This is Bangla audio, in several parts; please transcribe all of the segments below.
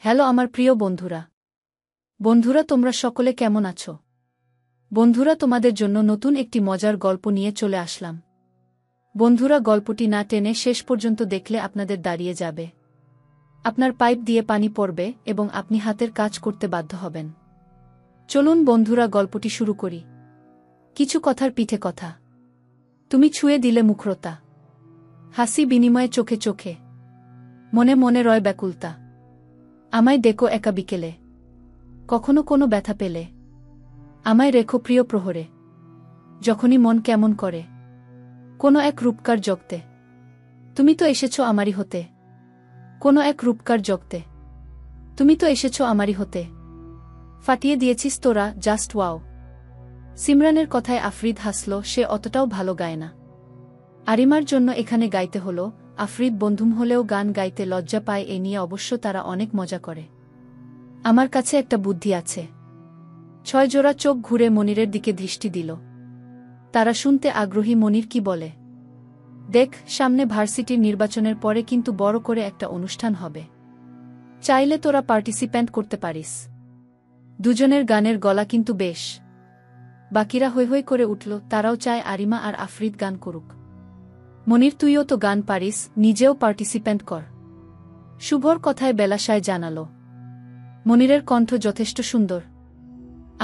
হ্যালো আমার প্রিয় বন্ধুরা তোমরা সকলে কেমন আছো? বন্ধুরা তোমাদের জন্য নতুন একটি মজার গল্প নিয়ে চলে আসলাম। বন্ধুরা গল্পটি না টেনে শেষ পর্যন্ত দেখলে আপনাদের দাঁড়িয়ে যাবে, আপনার পাইপ দিয়ে পানি পড়বে এবং আপনি হাতের কাজ করতে বাধ্য হবেন। চলুন বন্ধুরা গল্পটি শুরু করি। কিছু কথার পিঠে কথা, তুমি ছুঁয়ে দিলে মুখরতা, হাসি বিনিময়ে চোখে চোখে, মনে মনে রয় ব্যাকুলতা। আমায় ডেকো একা বিকেলে, কখনো কোনো ব্যথা পেলে, আমায় রেখো প্রিয় প্রহরে, যখনই মন কেমন করে কোনো এক রূপকার জগতে। তুমি তো এসেছ আমারই হতে, কোনো এক রূপকার জগতে, তুমি তো এসেছ আমারই হতে। ফাটিয়ে দিয়েছিস তোরা, জাস্ট ওয়াও। সিমরানের কথায় আফরিদ হাসল, সে অতটাও ভালো গায় না। আরিমার জন্য এখানে গাইতে হলো। আফরিদ বন্ধুম হলেও গান গাইতে লজ্জা পায়, এ নিয়ে অবশ্য তারা অনেক মজা করে। আমার কাছে একটা বুদ্ধি আছে। 6 জোড়া চোখ ঘুরে মনিরের দিকে দৃষ্টি দিল। তারা শুনতে আগ্রহী। মনির কি বলে? দেখ, সামনে ভার্সিটির নির্বাচনের পরে কিন্তু বড় করে একটা অনুষ্ঠান হবে, চাইলে তোরা পার্টিসিপেন্ট করতে পারিস। দুজনের গানের গলা কিন্তু বেশ। বাকিরা হৈ হৈ করে উঠল, তারাও চায় আরিমা আর আফরিদ গান করুক। মনির, তুইও তো গান পারিস, নিজেও পার্টিসিপেন্ট কর। শুভর কথায় বেলাশায় জানাল। মনিরের কণ্ঠ যথেষ্ট সুন্দর।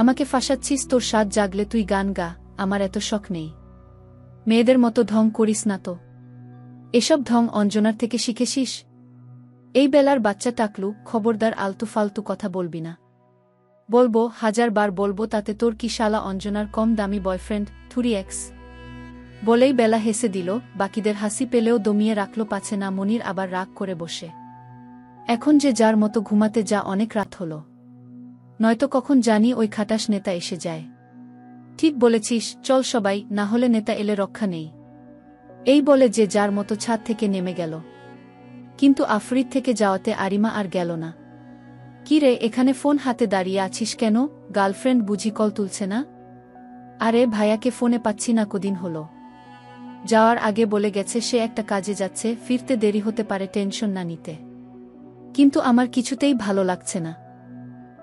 আমাকে ফাঁসাচ্ছিস? তোর স্বাদ জাগলে তুই গান গা, আমার এত শখ নেই। মেয়েদের মতো ঢং করিস না তো। এসব ঢং অঞ্জনার থেকে শিখেছিস? এই বেলার বাচ্চা টাকলু, খবরদার আলতু ফালতু কথা বলবি না। বলবো, 1000 বার বলবো, তাতে তোর কি? শালা অঞ্জনার কম দামি বয়ফ্রেন্ড থুরি এক্স। বলেই বেলা হেসে দিল। বাকিদের হাসি পেলেও দমিয়ে রাখল পাছে না। মনির আবার রাগ করে বসে, এখন যে যার মতো ঘুমাতে যা, অনেক রাত হল, নয়তো কখন জানি ওই খাটাস নেতা এসে যায়। ঠিক বলেছিস, চল সবাই, না হলে নেতা এলে রক্ষা নেই। এই বলে যে যার মতো ছাদ থেকে নেমে গেল। কিন্তু আফরিদ থেকে যাওয়াতে আরিমা আর গেল না। কি রে, এখানে ফোন হাতে দাঁড়িয়ে আছিস কেন? গার্লফ্রেন্ড বুঝি কল তুলছে না? আরে ভাইয়াকে ফোনে পাচ্ছি না, কদিন হলো। যাওয়ার আগে বলে গেছে সে একটা কাজে যাচ্ছে, ফিরতে দেরি হতে পারে, টেনশন না নিতে। কিন্তু আমার কিছুতেই ভালো লাগছে না।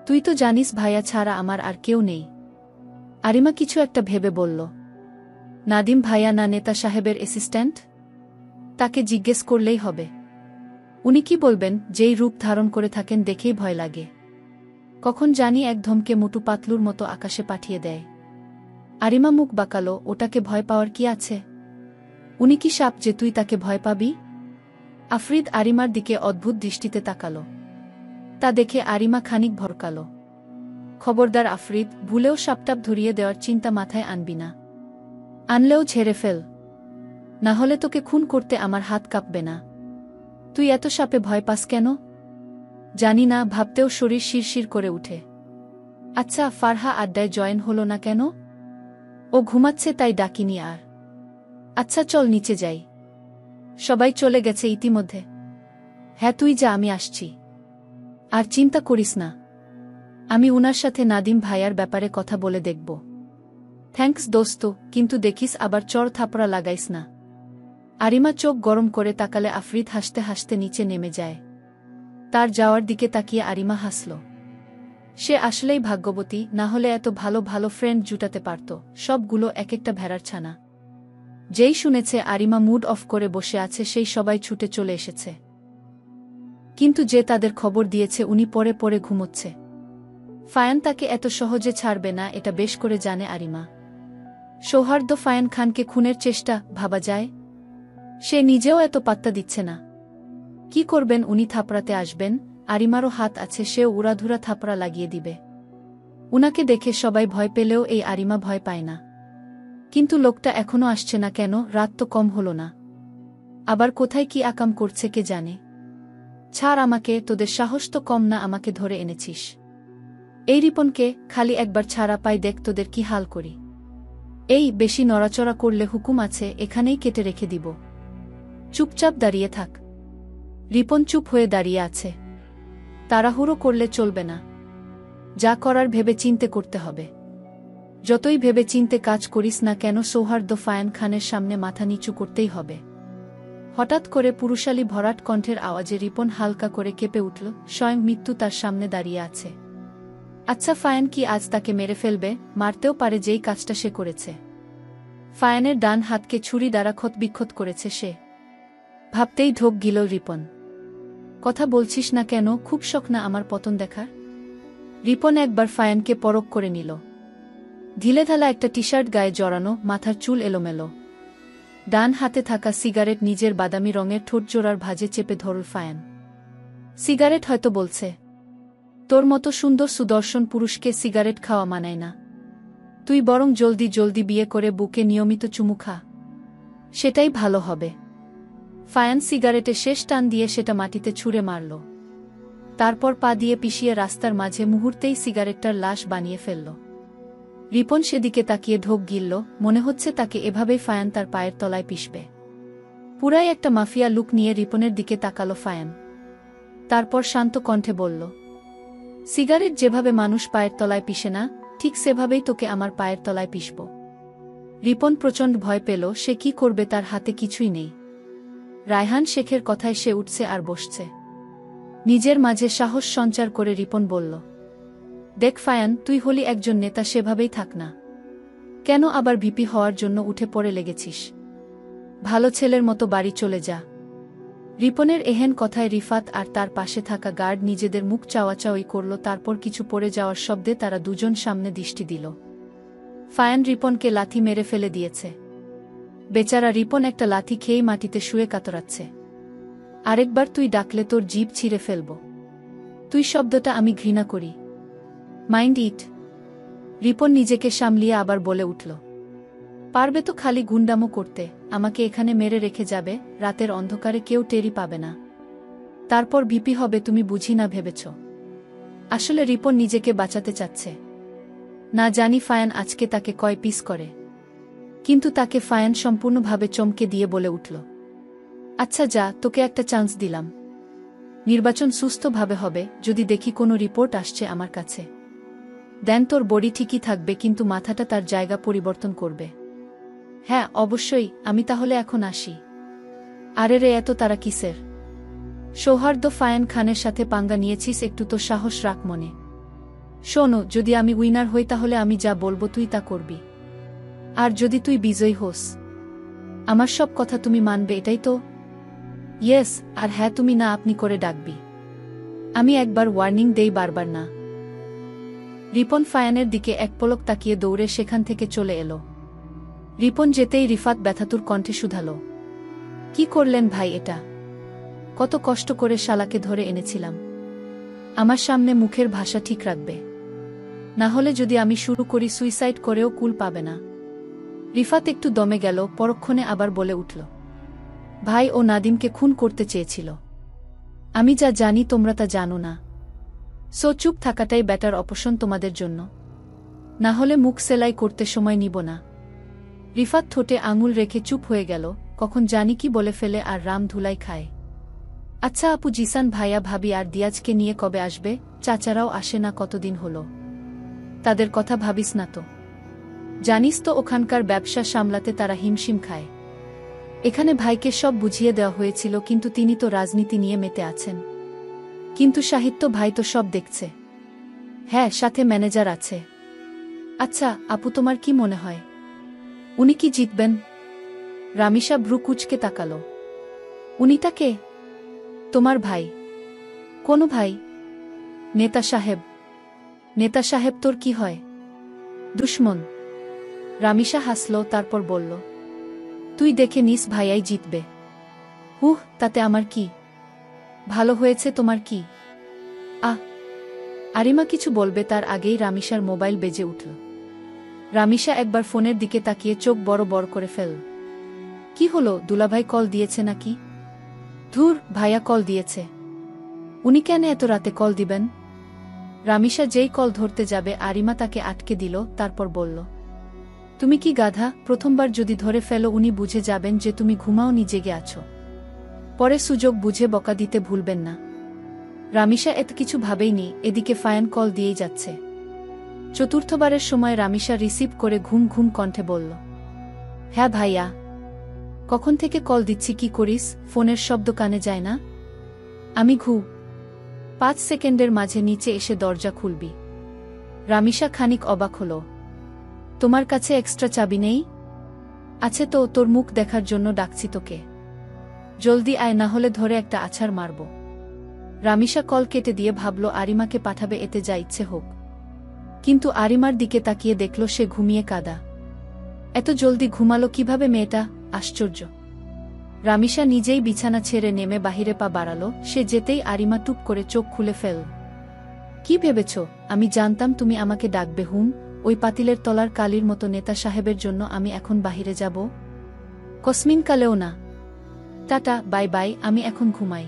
তুই তো জানিস ভাইয়া ছাড়া আমার আর কেউ নেই। আরিমা কিছু একটা ভেবে বলল, নাদিম ভাইয়া না নেতা সাহেবের অ্যাসিস্ট্যান্ট? তাকে জিজ্ঞেস করলেই হবে। উনি কি বলবেন? যেই রূপ ধারণ করে থাকেন দেখেই ভয় লাগে। কখন জানি এক ধমকে মুটু পাতলুর মতো আকাশে পাঠিয়ে দেয়। আরিমা মুখ বাঁকালো, ওটাকে ভয় পাওয়ার কি আছে? উনি কি সাপ যে তুই তাকে ভয় পাবি? আফরিদ আরিমার দিকে অদ্ভুত দৃষ্টিতে তাকালো। তা দেখে আরিমা খানিক ভরকাল। খবরদার আফরিদ, ভুলেও সাপটাপ ধরিয়ে দেওয়ার চিন্তা মাথায় আনবি না। আনলেও ঝেড়ে ফেল, না হলে তোকে খুন করতে আমার হাত কাঁপবে না। তুই এত সাপে ভয় পাস কেন? জানি না, ভাবতেও শরীর শিরশির করে উঠে। আচ্ছা, ফারহা আড্ডায় জয়েন হলো না কেন? ও ঘুমাচ্ছে তাই ডাকিনি আর। আচ্ছা চল নিচে যাই। সবাই চলে গেছে ইতিমধ্যে। হ্যাঁ তুই যা, আমি আসছি। আর চিন্তা করিস না, আমি উনার সাথে নাদিম ভাইয়ার ব্যাপারে কথা বলে দেখব। থ্যাঙ্কস দোস্ত, কিন্তু দেখিস আবার চড় থাপড়া লাগাইস না। আরিমা চোখ গরম করে তাকালে আফরিদ হাসতে হাসতে নিচে নেমে যায়। তার যাওয়ার দিকে তাকিয়ে আরিমা হাসল। সে আসলেই ভাগ্যবতী, না হলে এত ভালো ভালো ফ্রেন্ড জুটাতে পারত, সবগুলো এক একটা ভেড়ার ছানা। যেই শুনেছে আরিমা মুড অফ করে বসে আছে, সেই সবাই ছুটে চলে এসেছে। কিন্তু যে তাদের খবর দিয়েছে উনি পরে পরে ঘুমোচ্ছে। ফায়ান তাকে এত সহজে ছাড়বে না, এটা বেশ করে জানে আরিমা। সৌহার্দ্য ফায়ান খানকে খুনের চেষ্টা, ভাবা যায়? সে নিজেও এত পাত্তা দিচ্ছে না। কি করবেন উনি? থাপড়াতে আসবেন। আরিমারও হাত আছে, সেও উড়াধুরা থাপড়া লাগিয়ে দিবে। উনাকে দেখে সবাই ভয় পেলেও এই আরিমা ভয় পায় না। কিন্তু লোকটা এখনো আসছে না কেন? রাত তো কম হলো না। আবার কোথায় কি আকাম করছে কে জানে। ছাড় আমাকে, তোদের সাহস তো কম না, আমাকে ধরে এনেছিস। এই রিপনকে খালি একবার ছাড়া পাই, দেখ তোদের কি হাল করি। এই বেশি নড়াচড়া করলে হুকুম আছে, এখানেই কেটে রেখে দিব। চুপচাপ দাঁড়িয়ে থাক। রিপন চুপ হয়ে দাঁড়িয়ে আছে। তাড়াহুড়ো করলে চলবে না, যা করার ভেবে চিন্তে করতে হবে। যতই ভেবে চিন্তে কাজ করিস না কেন, সৌহার্দ্য ফায়ান খানের সামনে মাথা নিচু করতেই হবে। হঠাৎ করে পুরুষালী ভরাট কণ্ঠের আওয়াজে রিপন হালকা করে কেঁপে উঠল, স্বয়ং মৃত্যু তার সামনে দাঁড়িয়ে আছে। আচ্ছা, ফায়ান কি আজ তাকে মেরে ফেলবে? মারতেও পারে যেই কাজটা সে করেছে। ফায়ানের ডান হাতকে ছুরি দ্বারা ক্ষতবিক্ষত করেছে সে। ভাবতেই ঢোক গিল রিপন। কথা বলছিস না কেন? খুব শখ না আমার পতন দেখার? রিপন একবার ফায়ানকে পরখ করে নিল। ঢিলেঢালা একটা টি-শার্ট গায়ে জড়ানো, মাথার চুল এলোমেলো। ডান হাতে থাকা সিগারেট নিজের বাদামি রঙের ঠোঁটজোড়ার ভাঁজে চেপে ধরল ফায়ান। সিগারেট হয়তো বলছে, তোর মতো সুন্দর সুদর্শন পুরুষকে সিগারেট খাওয়া মানায় না। তুই বরং জলদি জলদি বিয়ে করে বুকে নিয়মিত চুমু খা, সেটাই ভালো হবে। ফায়ান সিগারেটে শেষ টান দিয়ে সেটা মাটিতে ছুঁড়ে মারল। তারপর পা দিয়ে পিষিয়ে রাস্তার মাঝে মুহূর্তেই সিগারেটটার লাশ বানিয়ে ফেলল। রিপন সেদিকে তাকিয়ে ঢোক গিলল, মনে হচ্ছে তাকে এভাবেই ফায়ান তার পায়ের তলায় পিষবে। পুরাই একটা মাফিয়া লুক নিয়ে রিপনের দিকে তাকালো ফায়ান। তারপর শান্ত কণ্ঠে বলল, সিগারেট যেভাবে মানুষ পায়ের তলায় পিষে না, ঠিক সেভাবেই তোকে আমার পায়ের তলায় পিষব। রিপন প্রচণ্ড ভয় পেল। সে কি করবে? তার হাতে কিছুই নেই। রায়হান শেখের কথায় সে উঠছে আর বসছে। নিজের মাঝে সাহস সঞ্চার করে রিপন বলল, দেখ ফায়ান, তুই হলি একজন নেতা, সেভাবেই থাক না। কেন আবার ভিপি হওয়ার জন্য উঠে পড়ে লেগেছিস? ভালো ছেলের মতো বাড়ি চলে যা। রিপনের এহেন কথায় রিফাত আর তার পাশে থাকা গার্ড নিজেদের মুখ চাওয়াচাওয়ি করল। তারপর কিছু পড়ে যাওয়ার শব্দে তারা দুজন সামনে দৃষ্টি দিল। ফায়ান রিপনকে লাথি মেরে ফেলে দিয়েছে। বেচারা রিপন একটা লাথি খেয়েই মাটিতে শুয়ে কাতরাচ্ছে। আরেকবার তুই ডাকলে তোর জিভ ছিঁড়ে ফেলব। তুই শব্দটা আমি ঘৃণা করি। Mind it. রিপন নিজেকে সামলিয়ে আবার বলে উঠল, পারবে তো খালি গুন্ডামো করতে, আমাকে এখানে মেরে রেখে যাবে, রাতের অন্ধকারে কেউ টেরি পাবে না। তারপর ভিপি হবে তুমি বুঝি না ভেবেছ? আসলে রিপন নিজেকে বাঁচাতে চাচ্ছে। না জানি ফায়ান আজকে তাকে কয় পিস করে। কিন্তু তাকে ফায়ান সম্পূর্ণভাবে চমকে দিয়ে বলে উঠল, আচ্ছা যা, তোকে একটা চান্স দিলাম। নির্বাচন সুস্থভাবে হবে। যদি দেখি কোনো রিপোর্ট আসছে আমার কাছে, দেন তোর বডি ঠিকই থাকবে, কিন্তু মাথাটা তার জায়গা পরিবর্তন করবে। হ্যাঁ অবশ্যই। আমি তাহলে এখন আসি। আরে রে, এত তারা কিসের? সৌহার্দ্য ফায়ান খানের সাথে পাঙ্গা নিয়েছিস, একটু তো সাহস রাখ মনে। শোনো, যদি আমি উইনার হই তাহলে আমি যা বলবো তুই তা করবি। আর যদি তুই বিজয়ী হোস, আমার সব কথা তুমি মানবে, এটাই তো? ইয়েস। আর হ্যাঁ, তুমি না আপনি করে ডাকবি। আমি একবার ওয়ার্নিং দেই, বারবার না। রিপন ফায়ানের দিকে এক পলক তাকিয়ে দৌড়ে সেখান থেকে চলে এলো। রিপন যেতেই রিফাত ব্যথাতুর কণ্ঠে শুধালো, কি করলেন ভাই এটা? কত কষ্ট করে শালাকে ধরে এনেছিলাম। আমার সামনে মুখের ভাষা ঠিক রাখবে, না হলে যদি আমি শুরু করি সুইসাইড করেও কুল পাবে না। রিফাত একটু দমে গেল, পরক্ষণে আবার বলে উঠল, ভাই ও নাদিমকে খুন করতে চেয়েছিল। আমি যা জানি তোমরা তা জানো না। সো চুপ থাকাটাই বেটার অপশন তোমাদের জন্য, না হলে মুখ সেলাই করতে সময় নিব না। রিফাত ঠোঁটে আঙুল রেখে চুপ হয়ে গেল। কখন জানি কি বলে ফেলে আর রাম ধুলাই খায়। আচ্ছা আপু, জিসান ভাইয়া ভাবি আর দিয়াজকে নিয়ে কবে আসবে? চাচারাও আসে না কতদিন হলো। তাদের কথা ভাবিস না তো? জানিস তো ওখানকার ব্যবসা সামলাতে তারা হিমশিম খায়। এখানে ভাইকে সব বুঝিয়ে দেওয়া হয়েছিল, কিন্তু তিনি তো রাজনীতি নিয়ে মেতে আছেন। কিন্তু সাহিত্য ভাই তো সব দেখছে। হ্যাঁ, সাথে ম্যানেজার আছে। আচ্ছা আপু, তোমার কি মনে হয় উনি কি জিতবেন? রামিসা ভ্রু কুঁচকে তাকালো। উনি তাকে? তোমার ভাই? কোন ভাই? নেতা সাহেব। নেতা সাহেব তোর কি হয়? দুশ্মন। রামিসা হাসল, তারপর বলল, তুই দেখে নিস ভাইয়াই জিতবে। হুহ, তাতে আমার কি? ভালো হয়েছে তোমার কি? আরিমা কিছু বলবে তার আগেই রামিসার মোবাইল বেজে উঠল। রামিসা একবার ফোনের দিকে তাকিয়ে চোখ বড় বড় করে ফেল। কি হলো, দুলাভাই কল দিয়েছে নাকি? ধুর, ভাইয়া কল দিয়েছে। উনি কেন এত রাতে কল দিবেন? রামিসা যেই কল ধরতে যাবে আরিমা তাকে আটকে দিল, তারপর বলল, তুমি কি গাধা? প্রথমবার যদি ধরে ফেলো উনি বুঝে যাবেন যে তুমি ঘুমাওনি, জেগে আছো। পরে সুযোগ বুঝে বকা দিতে ভুলবেন না। রামিসা এত কিছু ভাবেইনি, এদিকে ফায়ান কল দিয়েই যাচ্ছে। চতুর্থবারের সময় রামিসা রিসিভ করে ঘুম ঘুম কণ্ঠে বলল, হ্যাঁ ভাইয়া। কখন থেকে কল দিচ্ছি, কি করিস? ফোনের শব্দ কানে যায় না? আমি 5 সেকেন্ডের মাঝে নিচে এসে দরজা খুলবি। রামিসা খানিক অবাক হল। তোমার কাছে এক্সট্রা চাবি নেই? আছে তো, তোর মুখ দেখার জন্য ডাকছি তোকে। জলদি আয়, না হলে ধরে একটা আছাড় মারব। রামিসা কল কেটে দিয়ে ভাবল আরিমাকে পাঠাবে, এতে যা ইচ্ছে হোক। কিন্তু আরিমার দিকে তাকিয়ে দেখল সে ঘুমিয়ে কাদা। এত জলদি ঘুমালো কিভাবে মেয়েটা? আশ্চর্য। রামিসা নিজেই বিছানা ছেড়ে নেমে বাহিরে পা বাড়ালো। সে যেতেই আরিমা টুপ করে চোখ খুলে ফেল। কি ভেবেছ আমি জানতাম তুমি আমাকে ডাকবে? ওই পাতিলের তলার কালির মতো নেতা সাহেবের জন্য আমি এখন বাহিরে যাব? কসমিন কালেও না। টাটা, বাই বাই, আমি এখন ঘুমাই।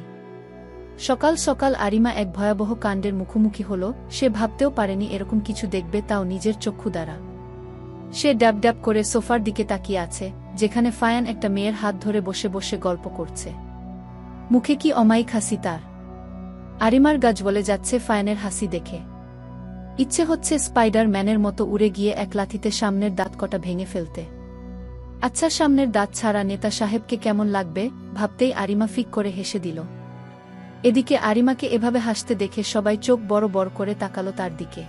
সকাল সকাল আরিমা এক ভয়াবহ কাণ্ডের মুখোমুখি হল। সে ভাবতেও পারেনি এরকম কিছু দেখবে, তাও নিজের চক্ষু দ্বারা। সে ড্যাব ড্যাব করে সোফার দিকে তাকিয়ে আছে, যেখানে ফায়ান একটা মেয়ের হাত ধরে বসে বসে গল্প করছে। মুখে কি অমায়িক হাসি তার! আরিমার গা জ্বলে যাচ্ছে ফায়ানের হাসি দেখে। ইচ্ছে হচ্ছে স্পাইডার ম্যানের মতো উড়ে গিয়ে এক লাথিতে সামনের দাঁত কটা ভেঙে ফেলতে। আচ্ছা, সামনের দাঁত ছাড়া নেতা সাহেবকে কেমন লাগবে ভাবতেই আরিমা ফিক করে হেসে দিল। এদিকে আরিমাকে এভাবে হাসতে দেখে সবাই চোখ বড় বড় করে তাকালো তার দিকে।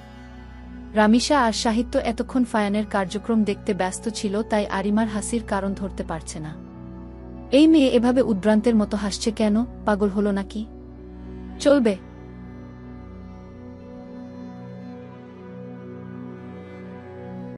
রামিসা আর সাহিত্য এতক্ষণ ফায়ানের কার্যক্রম দেখতে ব্যস্ত ছিল, তাই আরিমার হাসির কারণ ধরতে পারছে না। এই মেয়ে এভাবে উদ্ভ্রান্তের মতো হাসছে কেন? পাগল হলো নাকি? চলবে।